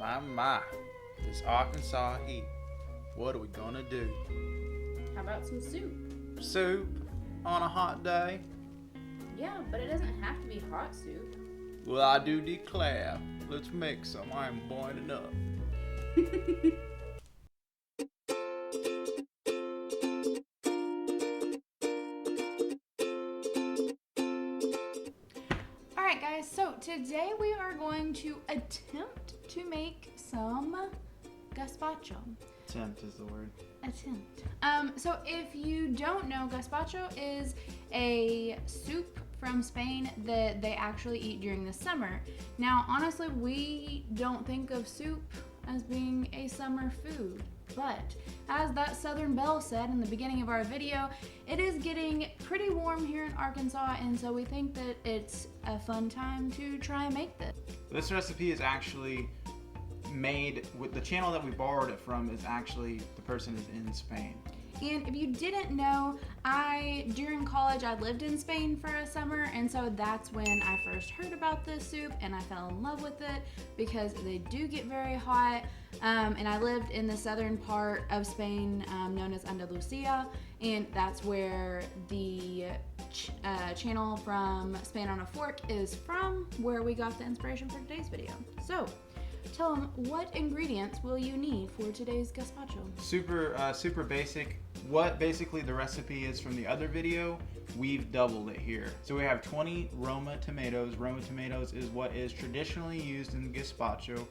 My, this Arkansas heat. What are we gonna do? How about some soup? Soup on a hot day? Yeah, but it doesn't have to be hot soup. Well, I do declare. Let's make some. I am boiling up. Alright guys, so today we are going to attempt to make some gazpacho. Attempt is the word. Attempt. So if you don't know, gazpacho is a soup from Spain that they actually eat during the summer. Now, honestly, we don't think of soup as being a summer food, but as that Southern Belle said in the beginning of our video, it is getting pretty warm here in Arkansas, and so we think that it's a fun time to try and make this. This recipe is actually made with the channel that we borrowed it from. Is actually the person is in Spain. And if you didn't know, during college I lived in Spain for a summer, and so that's when I first heard about this soup and I fell in love with it because they do get very hot. And I lived in the southern part of Spain known as Andalusia, and that's where the channel from Spain on a Fork is from, where we got the inspiration for today's video. So tell them, what ingredients will you need for today's gazpacho? Super basic. What basically the recipe is from the other video, we've doubled it here. So we have 20 Roma tomatoes. Roma tomatoes is what is traditionally used in gazpacho.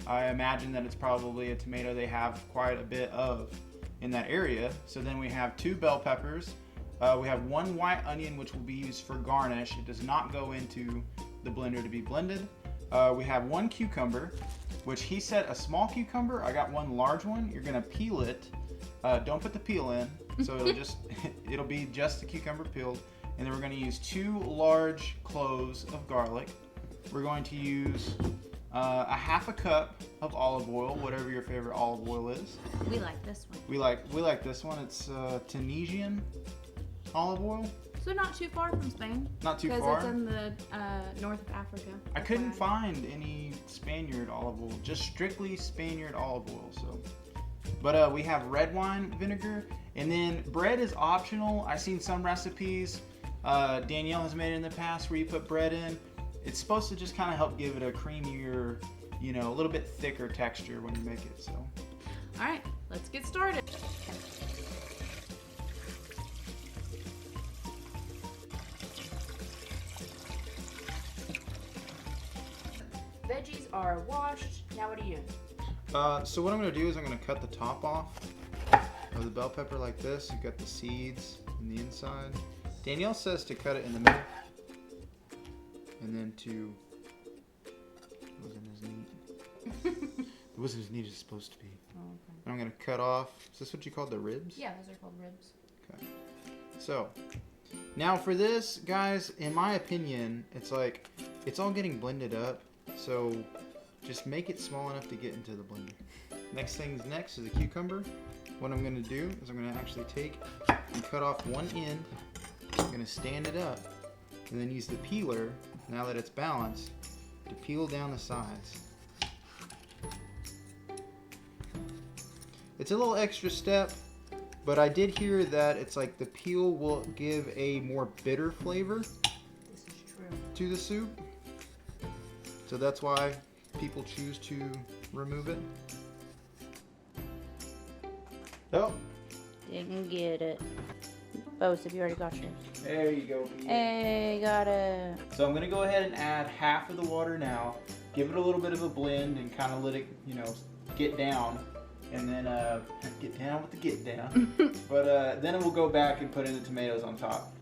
I imagine that it's probably a tomato they have quite a bit of in that area. So then we have 2 bell peppers. We have 1 white onion, which will be used for garnish. It does not go into the blender to be blended. We have 1 cucumber, which he said a small cucumber. I got 1 large one. You're gonna peel it. Don't put the peel in, so it'll be just the cucumber peeled. And then we're gonna use 2 large cloves of garlic. We're going to use a half a cup of olive oil, whatever your favorite olive oil is. We like this one. We like this one. It's Tunisian olive oil. So not too far from Spain. Not too far. Because it's in the north of Africa. I couldn't find any Spaniard olive oil, just strictly Spaniard olive oil. So, but we have red wine vinegar, and then bread is optional. I've seen some recipes. Danyell has made it in the past where you put bread in. It's supposed to just kind of help give it a creamier, a little bit thicker texture when you make it. So, all right, let's get started. Veggies are washed. Now what are you doing? So what I'm going to do is I'm going to cut the top off of the bell pepper like this. You've got the seeds in the inside. Danyell says to cut it in the middle, and then to, it wasn't as neat. It wasn't as neat as it's supposed to be. Oh, okay. I'm going to cut off, is this what you call the ribs? Yeah, those are called ribs. Okay. So, now for this, guys, in my opinion, it's like, it's all getting blended up. So just make it small enough to get into the blender. Next is the cucumber. What I'm going to do is I'm going to actually take and cut off one end. I'm going to stand it up and then use the peeler, now that it's balanced, to peel down the sides. It's a little extra step, but I did hear that it's like the peel will give a more bitter flavor This is true. to the soup. So that's why people choose to remove it. Oh. Didn't get it. Both of you already got yours. There you go. Hey, got it. So I'm going to go ahead and add half of the water now. Give it a little bit of a blend and kind of let it, get down. And then get down with the get down. But then we'll go back and put in the tomatoes on top.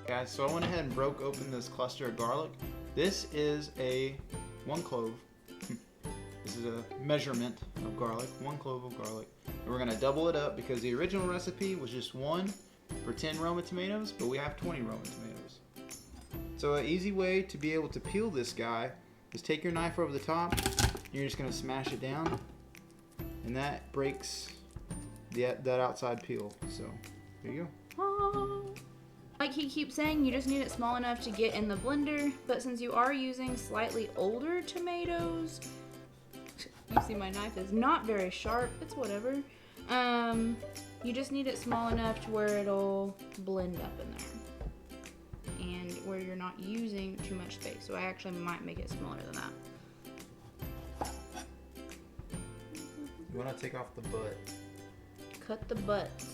Guys, so I went ahead and broke open this cluster of garlic. This is a 1 clove. This is a measurement of garlic, 1 clove of garlic. And we're gonna double it up because the original recipe was just 1 for 10 Roma tomatoes, but we have 20 Roma tomatoes. So an easy way to be able to peel this guy is take your knife over the top, and you're just gonna smash it down, and that breaks that outside peel. So there you go. Like he keeps saying, you just need it small enough to get in the blender, but since you are using slightly older tomatoes, you see my knife is not very sharp, it's whatever. You just need it small enough to where it'll blend up in there. And where you're not using too much space. So I actually might make it smaller than that. You want to take off the butt. Cut the butts.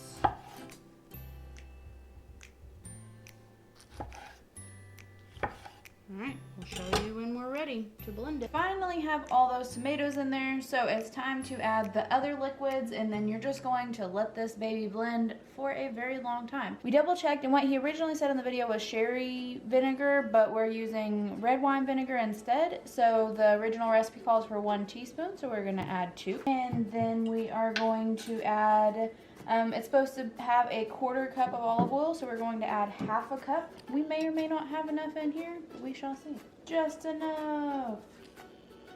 Alright, we'll show you when we're ready to blend it. Finally have all those tomatoes in there, so it's time to add the other liquids, and then you're just going to let this baby blend for a very long time. We double checked, and what he originally said in the video was sherry vinegar, but we're using red wine vinegar instead. So the original recipe calls for 1 teaspoon, so we're gonna add 2. And then we are going to add it's supposed to have a 1/4 cup of olive oil, so we're going to add 1/2 cup. We may or may not have enough in here, but we shall see. Just enough.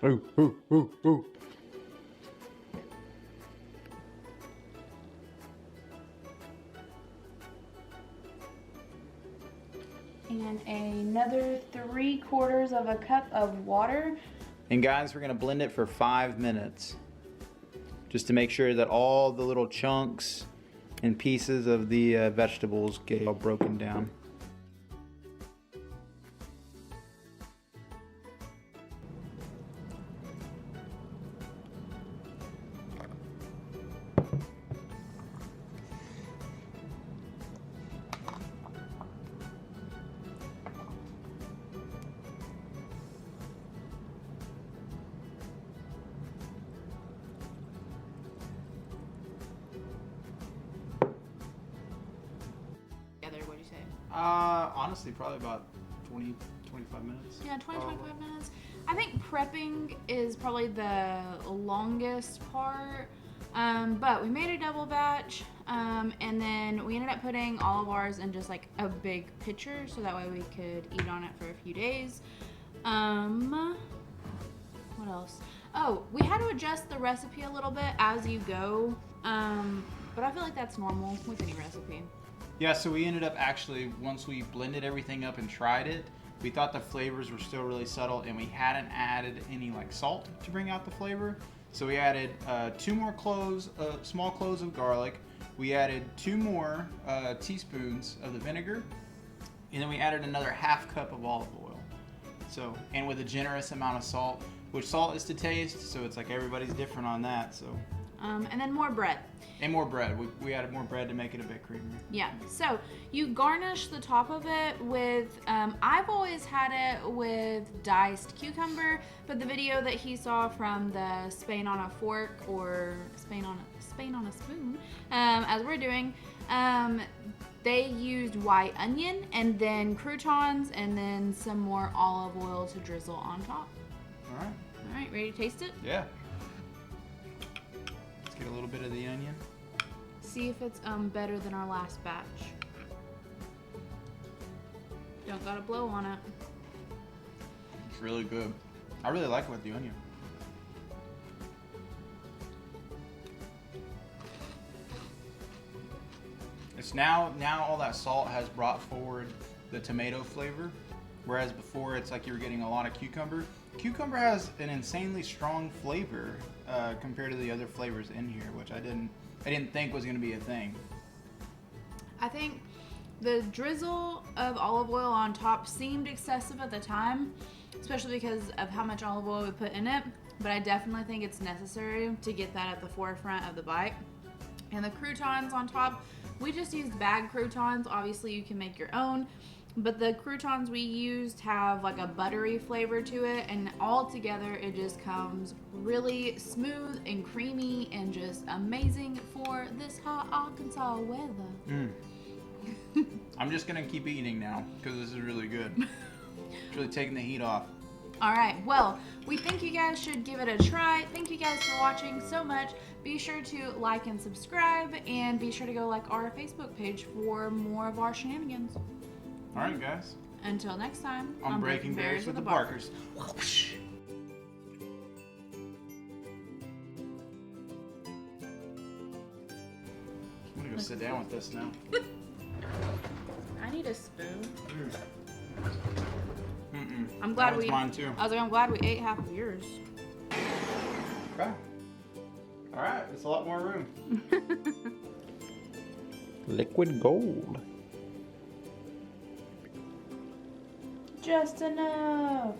Ooh, ooh, ooh, ooh. And another 3/4 cup of water. And guys, we're gonna blend it for 5 minutes. Just to make sure that all the little chunks and pieces of the vegetables get all broken down. What'd you say? Honestly, probably about 20, 25 minutes. Yeah, 20, 25 minutes. I think prepping is probably the longest part, but we made a double batch, and then we ended up putting all of ours in just like a big pitcher, so that way we could eat on it for a few days. What else? Oh, we had to adjust the recipe a little bit as you go, but I feel like that's normal with any recipe. Yeah, so we ended up actually, once we blended everything up and tried it, we thought the flavors were still really subtle, and we hadn't added any like salt to bring out the flavor. So we added 2 more small cloves of garlic. We added 2 more teaspoons of the vinegar, and then we added another 1/2 cup of olive oil. So, and with a generous amount of salt, which salt is to taste, so it's like everybody's different on that. So. And then more bread. And more bread. We added more bread to make it a bit creamier. Yeah, so you garnish the top of it with, I've always had it with diced cucumber, but the video that he saw from the Spain on a fork or Spain on a spoon, as we're doing, they used white onion and then croutons and then some more olive oil to drizzle on top. All right. All right, ready to taste it? Yeah. Get a little bit of the onion. See if it's better than our last batch. Don't gotta blow on it. It's really good. I really like it with the onion. It's now all that salt has brought forward the tomato flavor, whereas before it's like you were getting a lot of cucumber. Cucumber has an insanely strong flavor compared to the other flavors in here, which I didn't think was going to be a thing. I think the drizzle of olive oil on top seemed excessive at the time, especially because of how much olive oil we put in it, but I definitely think it's necessary to get that at the forefront of the bite. And the croutons on top, we just used bag croutons. Obviously you can make your own, but the croutons we used have like a buttery flavor to it, and all together it just comes really smooth and creamy and just amazing for this hot Arkansas weather. I'm just gonna keep eating now because this is really good. It's really taking the heat off. All right, well, we think you guys should give it a try. Thank you guys for watching so much. Be sure to like and subscribe, and be sure to go like our Facebook page for more of our shenanigans. All right, guys. Until next time, on Breaking Berries with the Barkers. Whoosh. gonna sit down with this now. I need a spoon. Mm-mm. I'm glad That one's we. mine too. I was like, I'm glad we ate half of yours. Okay. All right, it's a lot more room. Liquid gold. Just enough.